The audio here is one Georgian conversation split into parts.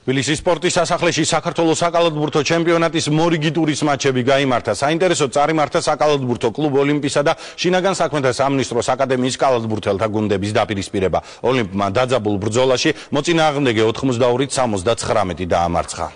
თბილისის სპორტის სასახლეში საქართველოს საკალათბურთო ჩემპიონატის მორიგი ტურის მატჩები გაიმართა. საინტერესოდ წარიმართა საკალათბურთო კლუბ ოლიმპისა და შინაგან საქმეთა სამინისტროს აკადემიის კალათბურთელთა გუნდების დაპირისპირება. ოლიმპმა დაძაბულ ბრძოლაში მოწინააღმდეგე 82-79 დაამარცხა.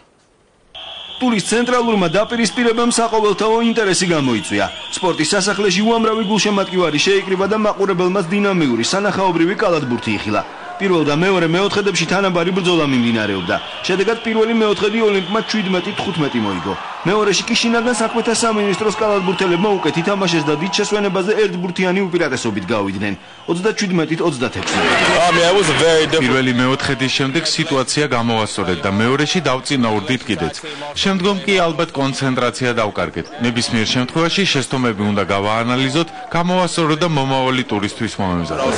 ტურის ცენტრალურმა დაპირისპირებამ საყოველთაო ინტერესი გამოიწვია. სპორტის სასახლეში უამრავი გულშემატკივარი შეიკრიბა და მაყურებელმაც დინამიური სანახაობრივი კალათბურთი იხილა. პირველ და მეორე მეოთხედებში თანაბარი ბრძოლა მიმდინარეობდა. შედეგად პირველი მეოთხედი ოლიმპმა 17-15 მოიგო. მეორეში კი შინაგან საქმეთა სამინისტროს კალათბურთელებმა უკეთ ითამაშეს და დიდ შესვენებაზე ერთბურთიანი უპირატესობით გავიდნენ. 37-26. პირველი მეოთხედის შემდეგ სიტუაცია გამოვასწორეთ და მეორეში დავწინაურდით კიდეც. შემდგომ კი ალბათ კონცენტრაცია დავკარგეთ. ნებისმიერ შემთხვევაში შეცდომები უნდა გავაანალიზოთ, გამოვასწოროთ და მომავალი ტურისთვის მომემზადოთ.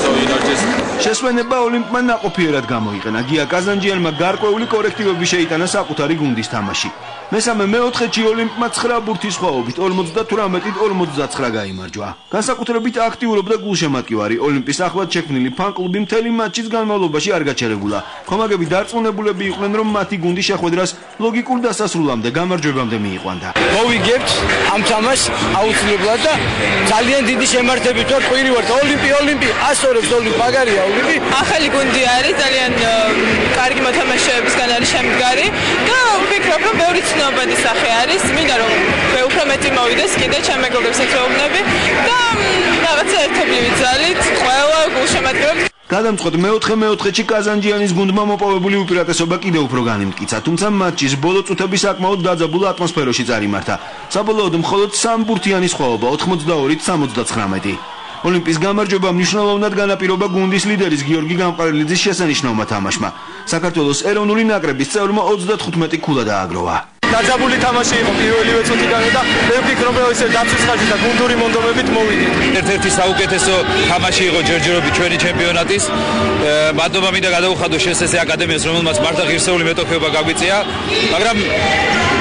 შესვენება ოლიმპმა ნაყოფიერად გამოიყენა. გია კაზანჯიანმა გარკვეული კორექტივები შეიტანა საკუთარი გუნდის თამაში. მესამე მეოთხედში ოლიმპმა 9 ბურთის სხვაობით 58-49 გაიმარჯვა. განსაკუთრებით აქტიურობდა გულშემატკივარი ოლიმპის ახლად შექმნილი ფან-კლუბი მთელი მატჩის განმავლობაში არ გაჩერებულა. ხომაგები დარწმუნებულები იყვნენ, რომ მათი გუნდი შეხვედრას ლოგიკურ დასასრულამდე გამარჯვებამდე მიიყვანდა. მოვიგებთ ამ თამაშს აუცილებლად და ძალიან დიდი შემართებით ვარ, ყვირი ვარ. ოლიმპი ასწორებს ოლიმპი, მაგარია ოლიმპი. ახალი გუნდი არის, ძალიან კარგი მოთამაშეებისგან არის შემდგარი და ვფიქრობ, რომ ბევრი ცნობადი სახე არის. მინდა რომ უფრო მეტი მოვიდეს კიდე ჩემ მეგობრებსაც ვეუბნები და რაღაცა ერთობლივი ძალით ყველა გულშემატკივრებს. გადამწყვეტ მეოთხედში კაზანჯიანის გუნდმა მოპოვებული უპირატესობა კიდევ უფრო განიმტკიცა, თუმცა მატჩის ბოლო წუთები საკმაოდ დაძაბულ ატმოსფეროში წარიმართა. საბოლოოდ მხოლოდ 3 ბურთიანი სხვაობა 82-79. ოლიმპის გამარჯვება მნიშვნელოვნად განაპირობა გუნდის ლიდერის გიორგი გამყარელიძის შესანიშნავმა თამაშმა. საქართველოს ეროვნული ნაკრების წევრმა 35 ქულა დააგროვა. დაძაბული თამაში იყო პირველივე წუთიდან და მე ვფიქრობ, რომ ესე დაცვის ხარჯით და გუნდური მონდომებით მოვიდით. ერთ-ერთი საუკეთესო თამაში იყო ჯერჯერობით ჩვენი ჩემპიონატის. მადლობა მინდა გადაუხადო შესესე აკადემიას, რომელმაც მართლა ღირსეული მეტოქეობა გაგვიწია, მაგრამ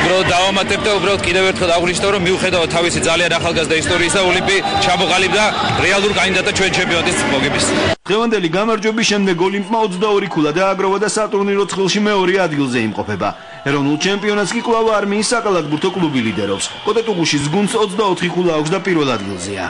უბრალოდ დავამატებ და უბრალოდ კიდევ ერთხელ აღვნიშნავ, რომ მიუხედავად თავისი ძალიან ახალგაზრდა ისტორიისა, ოლიმპი ჩამოყალიბდა რეალურ კანდიდატად ჩვენ ჩემპიონატის მოგების. დღევანდელი გამარჯვების შემდეგ ოლიმპმა 22 ქულა დააგროვა და სატურნირო ცხრილში მეორე ადგილზე იმყოფება. ეროვნულ ჩემპიონატს კი კვლავ არმიის საკალათბურთო კლუბი ლიდერობს. კოტეტუღუშის გუნდს 24 ქულა აქვს და პირველ ადგილზეა.